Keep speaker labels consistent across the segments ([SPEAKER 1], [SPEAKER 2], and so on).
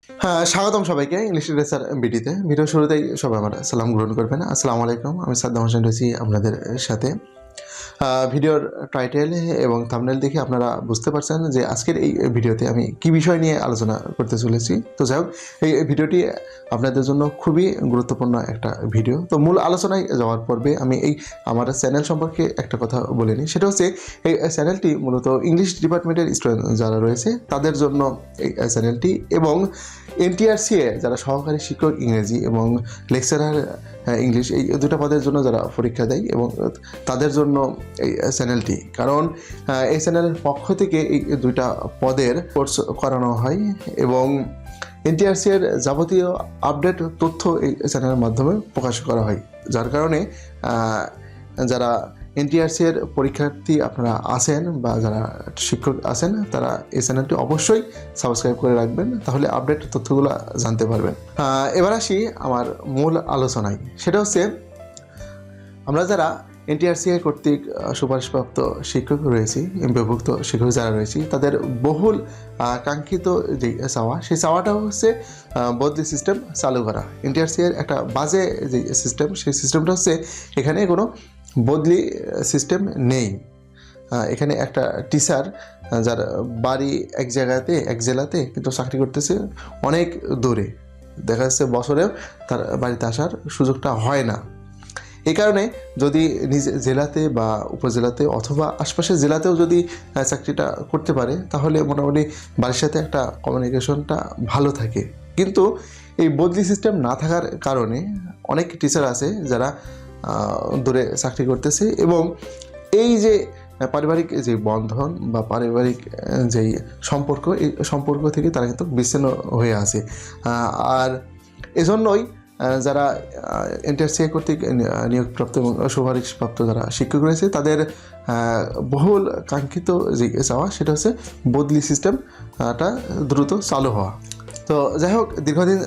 [SPEAKER 1] হ্যাঁ, স্বাগতম সবাইকে ইংলিশ লিটারেচার বিডিতে। ভিডিও শুরুতেই সবাই আমার সালাম গ্রহণ করবেন। আসসালামু আলাইকুম। আমি সাদ্দাম হোসেন রয়েছি আপনাদের সাথে। ভিডিওর টাইটেল এবং থাম্বনেল দেখে আপনারা বুঝতে পারছেন যে আজকের এই ভিডিওতে আমি কি বিষয় নিয়ে আলোচনা করতে চলেছি। তো যাই হোক, এই ভিডিওটি আপনাদের জন্য খুবই গুরুত্বপূর্ণ একটা ভিডিও। তো মূল আলোচনায় যাওয়ার পূর্বে আমি আমার চ্যানেল সম্পর্কে একটা কথা বলে নিই। সেটা হচ্ছে এই চ্যানেলটি মূলত ইংলিশ ডিপার্টমেন্টের স্টুডেন্ট যারা রয়েছে তাদের জন্য এই চ্যানেলটি, এবং এনটিআরসিএ যারা সহকারী শিক্ষক ইংরেজি এবং লেকচারার ইংলিশ, এই দুটো পদের জন্য যারা পরীক্ষা দেয় এবং তাদের জন্য এই চ্যানেলটি। কারণ এই চ্যানেলের পক্ষ থেকে এই দুইটা পদের কোর্স করানো হয় এবং এনটিআরসি এর যাবতীয় আপডেট তথ্য এই চ্যানেলের মাধ্যমে প্রকাশ করা হয়। যার কারণে যারা এনটিআরসি এর পরীক্ষার্থী আপনারা আছেন বা যারা শিক্ষক আছেন, তারা এই চ্যানেলটি অবশ্যই সাবস্ক্রাইব করে রাখবেন, তাহলে আপডেট তথ্যগুলো জানতে পারবেন। এবার আসি আমার মূল আলোচনায়। সেটা হচ্ছে, আমরা যারা এনটিআরসিআই কর্তৃক সুপারিশপ্রাপ্ত শিক্ষক রয়েছি, এমপিওভুক্ত শিক্ষক যারা রয়েছি, তাদের বহুল কাঙ্ক্ষিত যে চাওয়া, সেই চাওয়াটা হচ্ছে বদলি সিস্টেম চালু করা। এনটিআরসিআইয়ের একটা বাজে যে সিস্টেম, সেই সিস্টেমটা হচ্ছে এখানে কোনো বদলি সিস্টেম নেই। এখানে একটা টিচার যার বাড়ি এক জায়গাতে, এক জেলাতে, কিন্তু চাকরি করতেছে অনেক দূরে, দেখা যাচ্ছে বছরেও তার বাড়িতে আসার সুযোগটা হয় না। এই কারণে যদি নিজ জেলাতে বা উপজেলাতে অথবা আশপাশের জেলাতেও যদি চাকরিটা করতে পারে, তাহলে মোটামুটি বাড়ির সাথে একটা কমিউনিকেশনটা ভালো থাকে। কিন্তু এই বদলি সিস্টেম না থাকার কারণে অনেক টিচার আছে যারা দূরে চাকরি করতেছে, এবং এই যে পারিবারিক যে বন্ধন বা পারিবারিক যেই সম্পর্ক, এই সম্পর্ক থেকে তারা কিন্তু বিচ্ছিন্ন হয়ে আছে। আর এজন্যই যারা এনটিআরসিআই কর্তৃক নিয়োগপ্রাপ্ত এবং সুপারিশপ্রাপ্ত যারা শিক্ষক রয়েছে, তাদের বহুল কাঙ্ক্ষিত যে চাওয়া, সেটা হচ্ছে বদলি সিস্টেমটা দ্রুত চালু হওয়া। তো যাই হোক, দীর্ঘদিন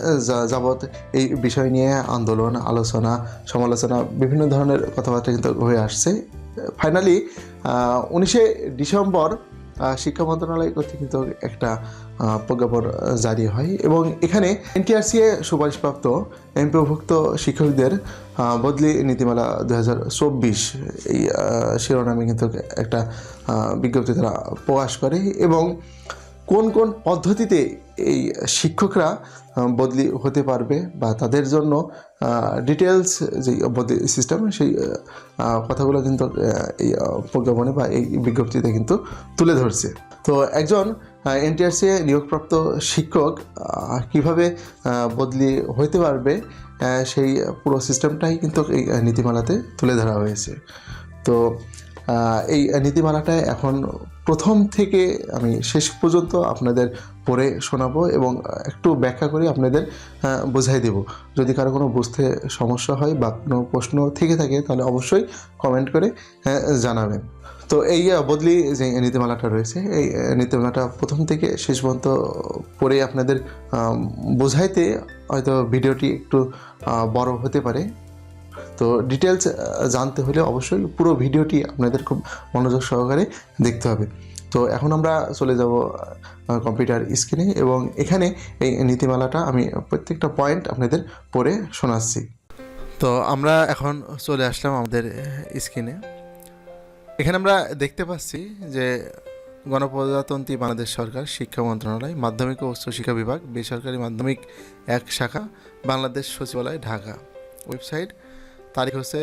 [SPEAKER 1] যাবৎ এই বিষয় নিয়ে আন্দোলন, আলোচনা, সমালোচনা, বিভিন্ন ধরনের কথাবার্তা কিন্তু হয়ে আসছে। ফাইনালি 19শে ডিসেম্বর শিক্ষা মন্ত্রণালয় কর্তৃক কিন্তু একটা প্রজ্ঞাপন জারি হয়, এবং এখানে এনটিআরসিএ সুপারিশপ্রাপ্ত এমপিওভুক্ত শিক্ষকদের বদলি নীতিমালা 2024 এই শিরোনামে কিন্তু একটা বিজ্ঞপ্তি তারা প্রকাশ করে, এবং কোন কোন পদ্ধতিতে এই শিক্ষকরা বদলি হতে পারবে বা তাদের জন্য ডিটেলস যে বদলি সিস্টেম, সেই কথাগুলো কিন্তু এই প্রজ্ঞাপনে বা এই বিজ্ঞপ্তিতে কিন্তু তুলে ধরছে। তো একজন এনটিআরসিএ নিয়োগপ্রাপ্ত শিক্ষক কিভাবে বদলি হইতে পারবে, সেই পুরো সিস্টেমটাই কিন্তু এই নীতিমালাতে তুলে ধরা হয়েছে। তো এই নীতিমালাটায় এখন প্রথম থেকে আমি শেষ পর্যন্ত আপনাদের পড়ে শোনাবো এবং একটু ব্যাখ্যা করে আপনাদের বোঝাই দেব। যদি কারো কোনো বুঝতে সমস্যা হয় বা কোনো প্রশ্ন থেকে থাকে, তাহলে অবশ্যই কমেন্ট করে জানাবেন। তো এই বদলি যে নীতিমালাটা রয়েছে, এই নীতিমালাটা প্রথম থেকে শেষ পর্যন্ত পড়ে আপনাদের বোঝাইতে হয়তো ভিডিওটি একটু বড় হতে পারে। তো ডিটেলস জানতে হলে অবশ্যই পুরো ভিডিওটি আপনাদের খুব মনোযোগ সহকারে দেখতে হবে। তো এখন আমরা চলে যাব কম্পিউটার স্ক্রিনে, এবং এখানে এই নীতিমালাটা আমি প্রত্যেকটা পয়েন্ট আপনাদের পড়ে শোনাচ্ছি। তো আমরা এখন চলে আসলাম আমাদের স্ক্রিনে। এখানে আমরা দেখতে পাচ্ছি যে গণপ্রজাতন্ত্রী বাংলাদেশ সরকার, শিক্ষা মন্ত্রণালয়, মাধ্যমিক ও উচ্চ শিক্ষা বিভাগ, বেসরকারি মাধ্যমিক 1 শাখা, বাংলাদেশ সচিবালয়, ঢাকা। ওয়েবসাইট, তারিখ হচ্ছে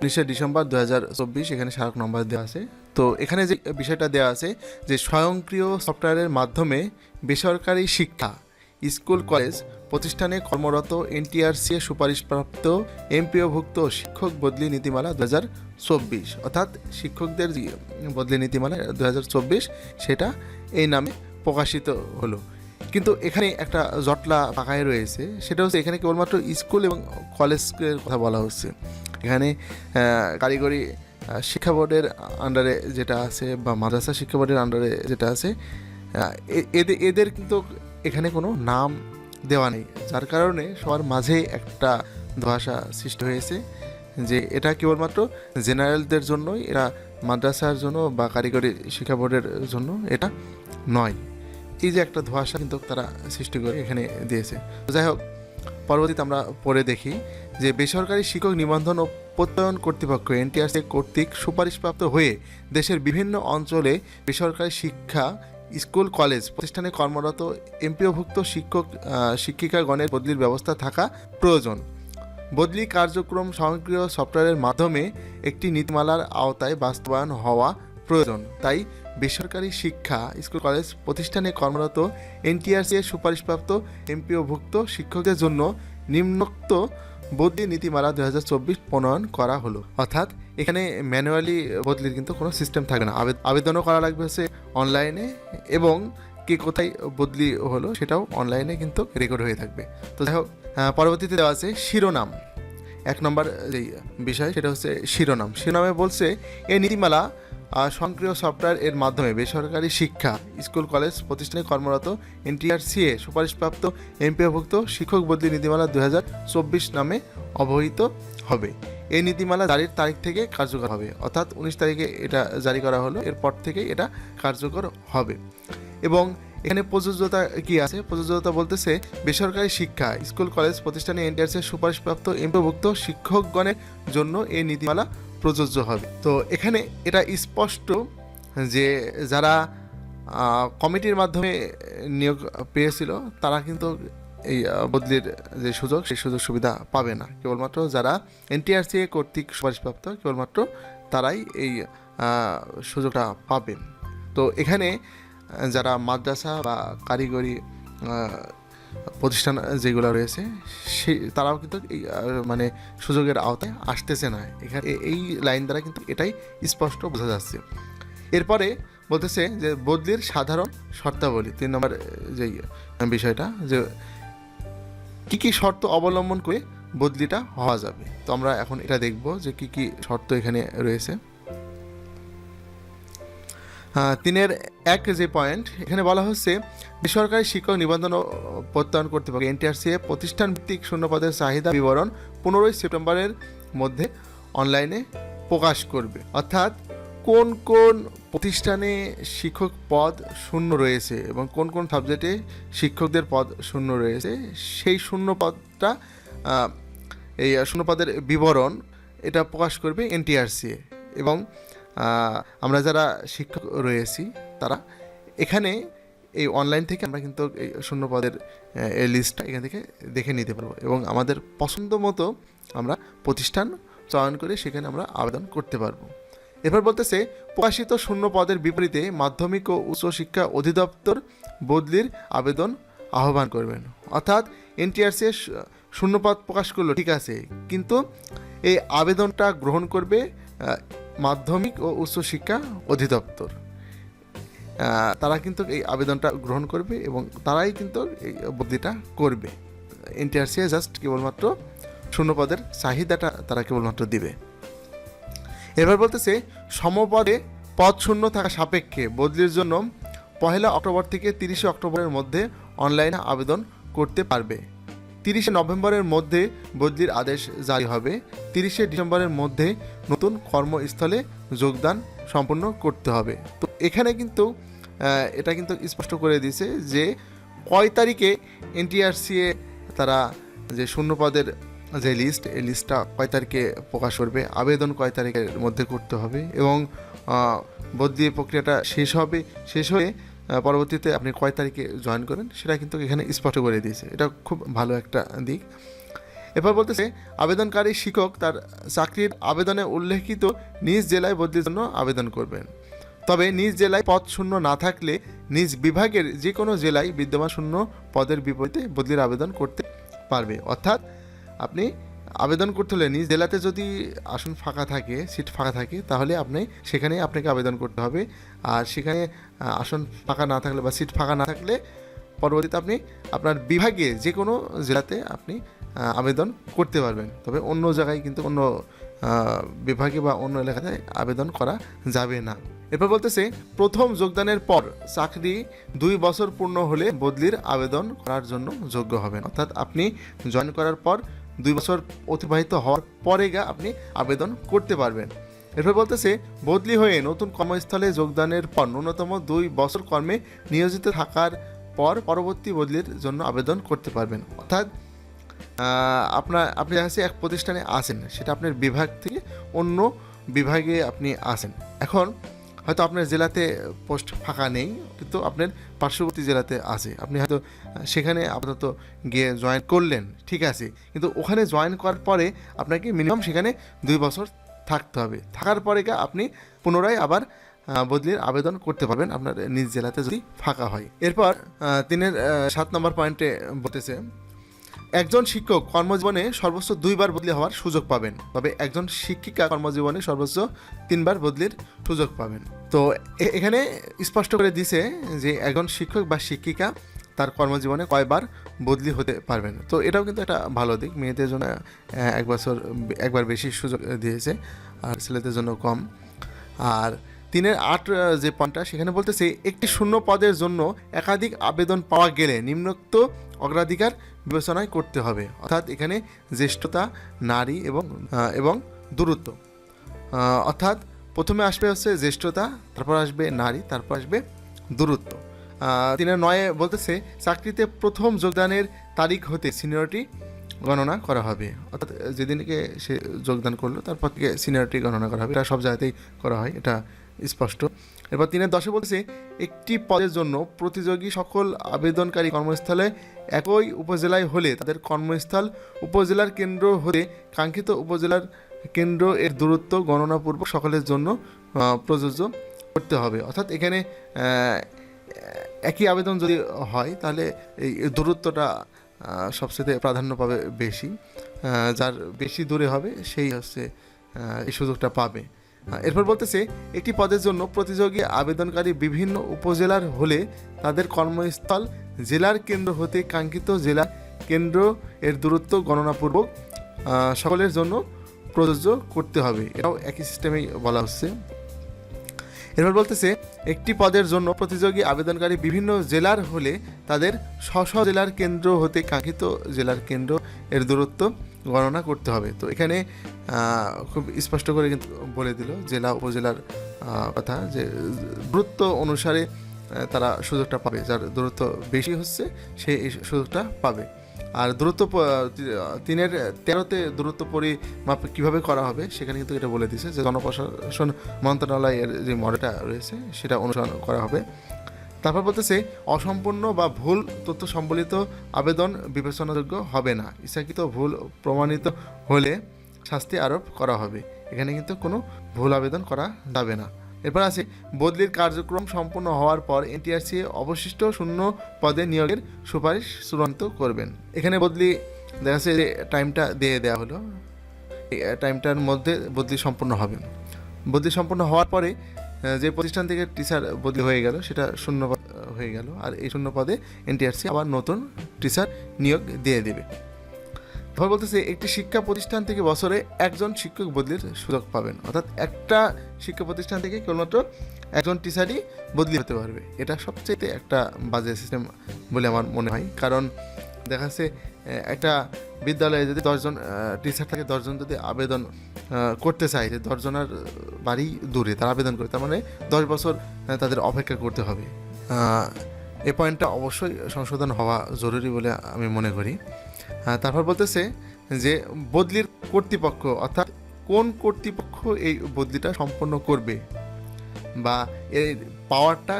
[SPEAKER 1] 19শে ডিসেম্বর 2024। এখানে স্মারক নম্বর দেওয়া আছে। তো এখানে যে বিষয়টা দেওয়া আছে যে স্বয়ংক্রিয় সফটওয়্যারের মাধ্যমে বেসরকারি শিক্ষা, স্কুল, কলেজ প্রতিষ্ঠানে কর্মরত এনটিআরসিএ সুপারিশপ্রাপ্ত এমপিওভুক্ত শিক্ষক বদলি নীতিমালা 2024, অর্থাৎ শিক্ষকদের যে বদলি নীতিমালা 2024, সেটা এই নামে প্রকাশিত হলো। কিন্তু এখানে একটা জটলা পাকায় রয়েছে। সেটা হচ্ছে এখানে কেবলমাত্র স্কুল এবং কলেজের কথা বলা হচ্ছে। এখানে কারিগরি শিক্ষা বোর্ডের আন্ডারে যেটা আছে বা মাদ্রাসা শিক্ষা বোর্ডের আন্ডারে যেটা আছে, এদের কিন্তু এখানে কোনো নাম দেওয়া নেই, যার কারণে সবার মাঝে একটা ধোঁয়াশা সৃষ্টি হয়েছে যে এটা কেবলমাত্র জেনারেলদের জন্যই, এটা মাদ্রাসার জন্য বা কারিগরি শিক্ষা বোর্ডের জন্য এটা নয়। এই যে একটা ধোঁয়াশা কিন্তু তারা সৃষ্টি করে এখানে দিয়েছে। যাই হোক, পরবর্তীতে আমরা পড়ে দেখি যে বেসরকারি শিক্ষক নিবন্ধন ও প্রত্যয়ন কর্তৃপক্ষ এনটিআরসি কর্তৃক সুপারিশপ্রাপ্ত হয়ে দেশের বিভিন্ন অঞ্চলে বেসরকারি শিক্ষা স্কুল কলেজ প্রতিষ্ঠানে কর্মরত এমপিওভুক্ত শিক্ষিকাগণের বদলির ব্যবস্থা থাকা প্রয়োজন। বদলি কার্যক্রম স্বয়ংক্রিয় সফটওয়্যারের মাধ্যমে একটি নীতিমালার আওতায় বাস্তবায়ন হওয়া প্রয়োজন। তাই বেসরকারি শিক্ষা স্কুল কলেজ প্রতিষ্ঠানে কর্মরত এনটিআরসি এর সুপারিশপ্রাপ্ত এমপিওভুক্ত শিক্ষকদের জন্য নিম্নোক্ত বদলি নীতিমালা 2024 প্রণয়ন করা হলো। অর্থাৎ এখানে ম্যানুয়ালি বদলির কিন্তু কোনো সিস্টেম থাকে না, আবেদনও করা লাগবে হচ্ছে অনলাইনে, এবং কে কোথায় বদলি হলো সেটাও অনলাইনে কিন্তু রেকর্ড হয়ে থাকবে। তো যাই হোক, পরবর্তীতে দেওয়া আছে শিরোনাম। 1 নম্বর যেই বিষয় সেটা হচ্ছে শিরোনামে বলছে এই নীতিমালা স্বয়ংক্রিয় সফটওয়্যার এর মাধ্যমে বেসরকারি শিক্ষা স্কুল কলেজ প্রতিষ্ঠানে কর্মরত এনটিআরসি এ সুপারিশপ্রাপ্ত এমপিওভুক্ত শিক্ষক বদলি নীতিমালা 2024 নামে অবহিত হবে। এই নীতিমালা জারির তারিখ থেকে কার্যকর হবে, অর্থাৎ 19 তারিখে এটা জারি করা হলো, এরপর থেকে এটা কার্যকর হবে। এবং এখানে প্রযোজ্যতা কি আছে? প্রযোজ্যতা বলতেছে বেসরকারি শিক্ষা স্কুল কলেজ প্রতিষ্ঠানে এনটিআরসি এর সুপারিশপ্রাপ্ত এমপিওভুক্ত শিক্ষকগণের জন্য এই নীতিমালা প্রযোজ্য হবে। তো এখানে এটা স্পষ্ট যে যারা কমিটির মাধ্যমে নিয়োগ পেয়েছিল তারা কিন্তু এই বদলির যে সুযোগ সেই সুযোগ সুবিধা পাবে না। কেবলমাত্র যারা এনটিআরসি কর্তৃক সুপারিশপ্রাপ্ত কেবলমাত্র তারাই এই সুযোগটা পাবেন। তো এখানে যারা মাদ্রাসা বা কারিগরি প্রতিষ্ঠান যেগুলো রয়েছে তারাও কিন্তু মানে সুযোগের আওতায় আসতেছে না। এখানে এই লাইন দ্বারা কিন্তু এটাই স্পষ্ট বোঝা যাচ্ছে। এরপরে বলতেছে যে বদলির সাধারণ শর্তাবলী, 3 নম্বর যেই বিষয়টা, যে কি কি শর্ত অবলম্বন করে বদলিটা হওয়া যাবে। তো আমরা এখন এটা দেখব যে কি কি শর্ত এখানে রয়েছে। 3.1 যে পয়েন্ট এখানে বলা হচ্ছে বেসরকারি শিক্ষক নিবন্ধন ও প্রত্যয়ন কর্তৃপক্ষ এনটিআরসি প্রতিষ্ঠান ভিত্তিক শূন্যপদের চাহিদা বিবরণ 15 সেপ্টেম্বরের মধ্যে অনলাইনে প্রকাশ করবে। অর্থাৎ কোন কোন প্রতিষ্ঠানে শিক্ষক পদ শূন্য রয়েছে এবং কোন কোন সাবজেক্টে শিক্ষকদের পদ শূন্য রয়েছে সেই শূন্য পদটা এই শূন্য পদের বিবরণ এটা প্রকাশ করবে এনটিআরসি। এবং আমরা যারা শিক্ষক রয়েছি তারা এখানে এই অনলাইন থেকে আমরা কিন্তু এই শূন্য পদের এই লিস্টটা এখান থেকে দেখে নিতে পারবো এবং আমাদের পছন্দ মতো আমরা প্রতিষ্ঠান চয়ন করে সেখানে আমরা আবেদন করতে পারবো। এরপর বলতেছে প্রকাশিত শূন্য পদের বিপরীতে মাধ্যমিক ও উচ্চশিক্ষা অধিদপ্তর বদলির আবেদন আহ্বান করবেন। অর্থাৎ এনটিআরসি শূন্যপদ প্রকাশ করলো, ঠিক আছে, কিন্তু এই আবেদনটা গ্রহণ করবে মাধ্যমিক ও উচ্চশিক্ষা অধিদপ্তর। তারা কিন্তু এই আবেদনটা গ্রহণ করবে এবং তারাই কিন্তু এই বদলিটা করবে। এনটিআরসি জাস্ট কেবলমাত্র শূন্যপদের চাহিদাটা তারা কেবলমাত্র দিবে। এবার বলতেছে সমপদে পদ শূন্য থাকা সাপেক্ষে বদলির জন্য 1 অক্টোবর থেকে 30 অক্টোবরের মধ্যে অনলাইনে আবেদন করতে পারবে। 30 নভেম্বরের মধ্যে বদলির আদেশ জারি হবে। 30 ডিসেম্বরের মধ্যে নতুন কর্মস্থলে যোগদান সম্পন্ন করতে হবে। তো এখানে কিন্তু এটা কিন্তু স্পষ্ট করে দিয়েছে যে কয় তারিখে এনটিআরসি তারা যে শূন্য পদের যে লিস্ট এই লিস্টটা কয় তারিখে প্রকাশ করবে, আবেদন কয় তারিখের মধ্যে করতে হবে এবং বদলি প্রক্রিয়াটা শেষ হয়ে পরবর্তীতে আপনি কয় তারিখে জয়েন করবেন সেটা কিন্তু এখানে স্পষ্ট করে দিয়েছে। এটা খুব ভালো একটা দিক। এরপর বলতেছে আবেদনকারী শিক্ষক তার চাকরির আবেদনে উল্লেখিত নিজ জেলায় বদলির জন্য আবেদন করবেন। তবে নিজ জেলায় পদ শূন্য না থাকলে নিজ বিভাগের যে কোনো জেলায় বিদ্যমান শূন্য পদের বিপরীতে বদলির আবেদন করতে পারবে। অর্থাৎ আপনি আবেদন করতে হলে নিজ জেলাতে যদি আসন ফাঁকা থাকে, সিট ফাঁকা থাকে, তাহলে সেখানে আপনাকে আবেদন করতে হবে। আর সেখানে আসন ফাঁকা না থাকলে বা সিট ফাঁকা না থাকলে পরবর্তীতে আপনি আপনার বিভাগে যে কোনো জেলাতে আপনি আবেদন করতে পারবেন। তবে অন্য জায়গায় কিন্তু অন্য বিভাগে বা অন্য এলাকাতে আবেদন করা যাবে না। এরপর বলতেছে প্রথম যোগদানের পর চাকরি 2 বছর পূর্ণ হলে বদলির আবেদন করার জন্য যোগ্য হবেন। অর্থাৎ আপনি জয়েন করার পর 2 বছর অতিবাহিত হওয়ার পরে আপনি আবেদন করতে পারবেন।
[SPEAKER 2] এরপর বলতেছে বদলি হয়ে নতুন কর্মস্থলে যোগদানের পর ন্যূনতম 2 বছর কর্মে নিয়োজিত থাকার পর পরবর্তী বদলির জন্য আবেদন করতে পারবেন। অর্থাৎ আপনি আছে এক প্রতিষ্ঠানে আছেন, সেটা আপনার বিভাগ থেকে অন্য বিভাগে আপনি আছেন। এখন হয়তো আপনার জেলাতে পোস্ট ফাঁকা নেই, কিন্তু আপনার পার্শ্ববর্তী জেলাতে আছে, আপনি হয়তো সেখানে আপাতত গিয়ে জয়েন করলেন, ঠিক আছে, কিন্তু ওখানে জয়েন করার পরে আপনাকে মিনিমাম সেখানে 2 বছর থাকতে হবে। থাকার পরে আপনি পুনরায় আবার বদলির আবেদন করতে পারবেন আপনার নিজ জেলাতে যদি ফাঁকা হয়। এরপর 7 নম্বর পয়েন্টে বলতেছে একজন শিক্ষক কর্মজীবনে সর্বোচ্চ 2 বার বদলি হওয়ার সুযোগ পাবেন, তবে একজন শিক্ষিকা কর্মজীবনে সর্বোচ্চ 3 বার বদলির সুযোগ পাবেন। তো এখানে স্পষ্ট করে দিছে যে একজন শিক্ষক বা শিক্ষিকা তার কর্মজীবনে কয়বার বদলি হতে পারবেন। তো এটাও কিন্তু একটা ভালো দিক, মেয়েদের জন্য একবার বেশি সুযোগ দিয়েছে আর ছেলেদের জন্য কম। আর 3.8 যে পয়েন্টটা সেখানে বলতেছে একটি শূন্য পদের জন্য একাধিক আবেদন পাওয়া গেলে নিম্নোক্ত অগ্রাধিকার বিবেচনায় করতে হবে। অর্থাৎ এখানে জ্যেষ্ঠতা, নারী এবং দূরত্ব। অর্থাৎ প্রথমে আসবে হচ্ছে জ্যেষ্ঠতা, তারপর আসবে নারী, তারপর আসবে দূরত্ব। 3.9 বলতেছে চাকরিতে প্রথম যোগদানের তারিখ হতে সিনিয়রিটি গণনা করা হবে। অর্থাৎ যেদিনকে সে যোগদান করলো তারপর থেকে সিনিয়রিটি গণনা করা হবে। এটা সব জায়গাতেই করা হয়, এটা স্পষ্ট। এরপর 3.10 বলতেছে একটি পদের জন্য প্রতিযোগী সকল আবেদনকারী কর্মস্থলে একই উপজেলায় হলে তাদের কর্মস্থল উপজেলার কেন্দ্র হতে কাঙ্ক্ষিত উপজেলার কেন্দ্র এর দূরত্ব গণনাপূর্বক সকলের জন্য প্রযোজ্য করতে হবে। অর্থাৎ এখানে একই আবেদন যদি হয় তাহলে এই দূরত্বটা সবচেয়ে প্রাধান্য পাবে বেশি, যার বেশি দূরে হবে সেই হচ্ছে এই সুযোগটা পাবে। এরপর বলতেছে একটি পদের জন্য প্রতিযোগী আবেদনকারী বিভিন্ন উপজেলার হলে তাদের কর্মস্থল জেলার কেন্দ্র হতে কাঙ্ক্ষিত জেলার কেন্দ্র এর দূরত্ব গণনাপূর্বক সকলের জন্য প্রযোজ্য করতে হবে। এটাও একই সিস্টেমেই বলা হচ্ছে। এরপর বলতেছে একটি পদের জন্য প্রতিযোগী আবেদনকারী বিভিন্ন জেলার হলে তাদের স্ব জেলার কেন্দ্র হতে কাঙ্ক্ষিত জেলার কেন্দ্র এর দূরত্ব গণনা করতে হবে। তো এখানে খুব স্পষ্ট করে কিন্তু বলে দিল জেলা উপজেলার কথা, যে দূরত্ব অনুসারে তারা সুযোগটা পাবে, যার দূরত্ব বেশি হচ্ছে সে এই সুযোগটা পাবে। আর দূরত্ব 3.13 দূরত্ব পরিমাপ কীভাবে করা হবে সেখানে কিন্তু এটা বলে দিয়েছে যে জনপ্রশাসন মন্ত্রণালয়ের যে মডেলটা রয়েছে সেটা অনুসরণ করা হবে। তারপর বলতেছে অসম্পূর্ণ বা ভুল তথ্য সম্বলিত আবেদন বিবেচনাযোগ্য হবে না, ইচ্ছাকৃত ভুল প্রমাণিত হলে শাস্তি আরোপ করা হবে। এখানে কিন্তু কোনো ভুল আবেদন করা যাবে না। এরপর আছে বদলির কার্যক্রম সম্পূর্ণ হওয়ার পর এনটিআরসি অবশিষ্ট শূন্য পদে নিয়োগের সুপারিশ চূড়ান্ত করবেন। এখানে বদলি দেখা যাচ্ছে যে টাইমটা দিয়ে দেওয়া হলো, এই টাইমটার মধ্যে বদলি সম্পূর্ণ হবে। বদলি সম্পূর্ণ হওয়ার পরে যে প্রতিষ্ঠান থেকে টিচার বদলি হয়ে গেল সেটা শূন্য পদ হয়ে গেল, আর এই শূন্য পদে এনটিআরসি আবার নতুন টিচার নিয়োগ দিয়ে দেবে। তারপর বলতেছে একটি শিক্ষা প্রতিষ্ঠান থেকে বছরে একজন শিক্ষক বদলির সুযোগ পাবেন। অর্থাৎ একটা শিক্ষা প্রতিষ্ঠান থেকে কেবলমাত্র একজন টিচারই বদলি হতে পারবে। এটা সবচেয়ে একটা বাজে সিস্টেম বলে আমার মনে হয়, কারণ দেখা যাচ্ছে একটা বিদ্যালয়ে যদি 10 জন টিচার থাকে, 10 জন যদি আবেদন করতে চায়, যে 10 জনের বাড়ি দূরে তারা আবেদন করে, তার মানে 10 বছর তাদের অপেক্ষা করতে হবে। এই পয়েন্টটা অবশ্যই সংশোধন হওয়া জরুরি বলে আমি মনে করি। তারপর বলতেছে যে বদলির কর্তৃপক্ষ, অর্থাৎ কোন কর্তৃপক্ষ এই বদলিটা সম্পন্ন করবে বা এর পাওয়ারটা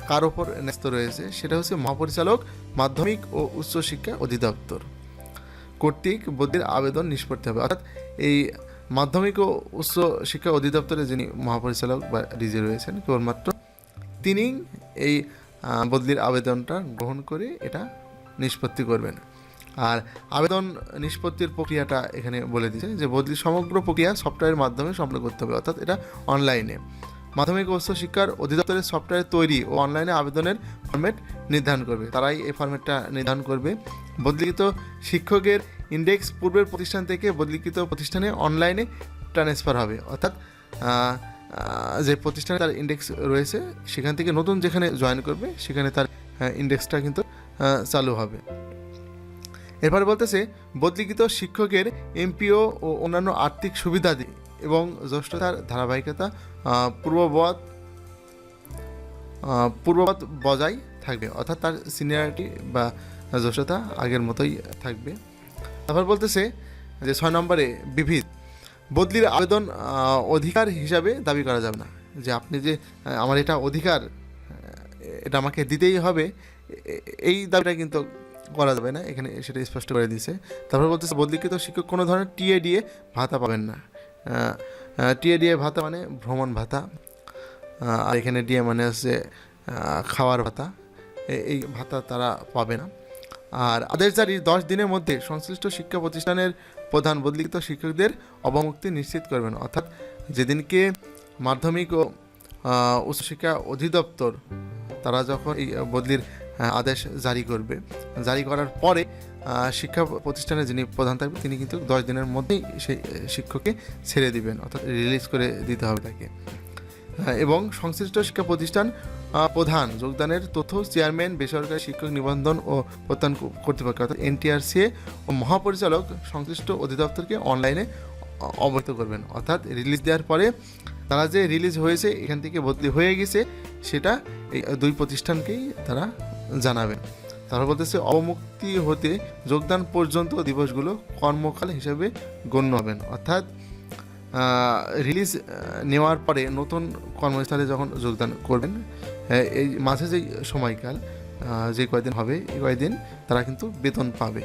[SPEAKER 2] কার ওপর ন্যস্ত রয়েছে, সেটা হচ্ছে মহাপরিচালক মাধ্যমিক ও উচ্চশিক্ষা অধিদপ্তর কর্তৃক বদলির আবেদন নিষ্পত্তি হবে। অর্থাৎ এই মাধ্যমিক ও উচ্চ শিক্ষা অধিদপ্তরে যিনি মহাপরিচালক বা ডিজি রয়েছেন কেবলমাত্র তিনি এই বদলির আবেদনটা গ্রহণ করে এটা নিষ্পত্তি করবেন। আর আবেদন নিষ্পত্তির প্রক্রিয়াটা এখানে বলে দিচ্ছে যে বদলির সমগ্র প্রক্রিয়া সফটওয়্যারের মাধ্যমে সম্পন্ন করতে হবে। অর্থাৎ এটা অনলাইনে মাধ্যমিক ও উচ্চ শিক্ষার অধিদপ্তরের সফটওয়্যার তৈরি ও অনলাইনে আবেদনের ফরম্যাট নির্ধারণ করবে, তারাই এই ফরম্যাটটা নির্ধারণ করবে। বদলিকৃত শিক্ষকের ইন্ডেক্স পূর্বের প্রতিষ্ঠান থেকে বদলিকৃত প্রতিষ্ঠানে অনলাইনে ট্রান্সফার হবে। অর্থাৎ যে প্রতিষ্ঠানে তার ইন্ডেক্স রয়েছে সেখান থেকে নতুন যেখানে জয়েন করবে সেখানে তার ইন্ডেক্সটা কিন্তু চালু হবে। এরপরে বলতেছে বদলিকৃত শিক্ষকের এমপিও ও অন্যান্য আর্থিক সুবিধাদি এবং জ্যেষ্ঠতার ধারাবাহিকতা পূর্ববৎ বজায় থাকবে, অর্থাৎ তার সিনিয়রিটি বা জ্যেষ্ঠতা আগের মতোই থাকবে। তারপর বলতেছে যে 6 নম্বরে বিবিধ বদলির আবেদন অধিকার হিসাবে দাবি করা যাবে না, যে আপনি যে আমার এটা অধিকার, এটা আমাকে দিতেই হবে, এই দাবিটা কিন্তু করা যাবে না, এখানে সেটা স্পষ্ট করে দিয়েছে। তারপর বলতেছে বদলিকৃত শিক্ষক কোনো ধরনের টিএডিএ ভাতা পাবেন না। টিএডিএ ভাতা মানে ভ্রমণ ভাতা, আর এখানে ডিএ মানে হচ্ছে খাওয়ার ভাতা, এই ভাতা তারা পাবে না। আর আদেশ জারির 10 দিনের মধ্যে সংশ্লিষ্ট শিক্ষা প্রতিষ্ঠানের প্রধান বদলিকৃত শিক্ষকদের অবমুক্তি নিশ্চিত করবেন, অর্থাৎ যেদিনকে মাধ্যমিক ও উচ্চশিক্ষা অধিদপ্তর তারা যখন এই বদলির আদেশ জারি করবে, জারি করার পরে শিক্ষা প্রতিষ্ঠানের যিনি প্রধান থাকবে তিনি কিন্তু 10 দিনের মধ্যেই সেই শিক্ষককে ছেড়ে দিবেন, অর্থাৎ রিলিজ করে দিতে হবে তাকে। এবং সংশ্লিষ্ট শিক্ষা প্রতিষ্ঠান প্রধান যোগদানের তথ্য চেয়ারম্যান, বেসরকারি শিক্ষক নিবন্ধন ও প্রত্যয়ন কর্তৃপক্ষ অর্থাৎ এনটিআরসিএ ও মহাপরিচালক সংশ্লিষ্ট অধিদপ্তরকে অনলাইনে অবহিত করবেন, অর্থাৎ রিলিজ দেওয়ার পরে তারা যে রিলিজ হয়েছে, এখান থেকে বদলি হয়ে গেছে, সেটা এই 2 প্রতিষ্ঠানকেই তারা জানাবেন। তারপর বলতেছে অবমুক্তি হতে যোগদান পর্যন্ত দিবসগুলো কর্মকাল হিসেবে গণ্য হবেন, অর্থাৎ রিলিজ নেওয়ার পরে নতুন কর্মস্থলে যখন যোগদান করবেন, এই মাঝে যে সময়কাল যে কয়দিন হবে, এই কয়দিন তারা কিন্তু বেতন পাবে।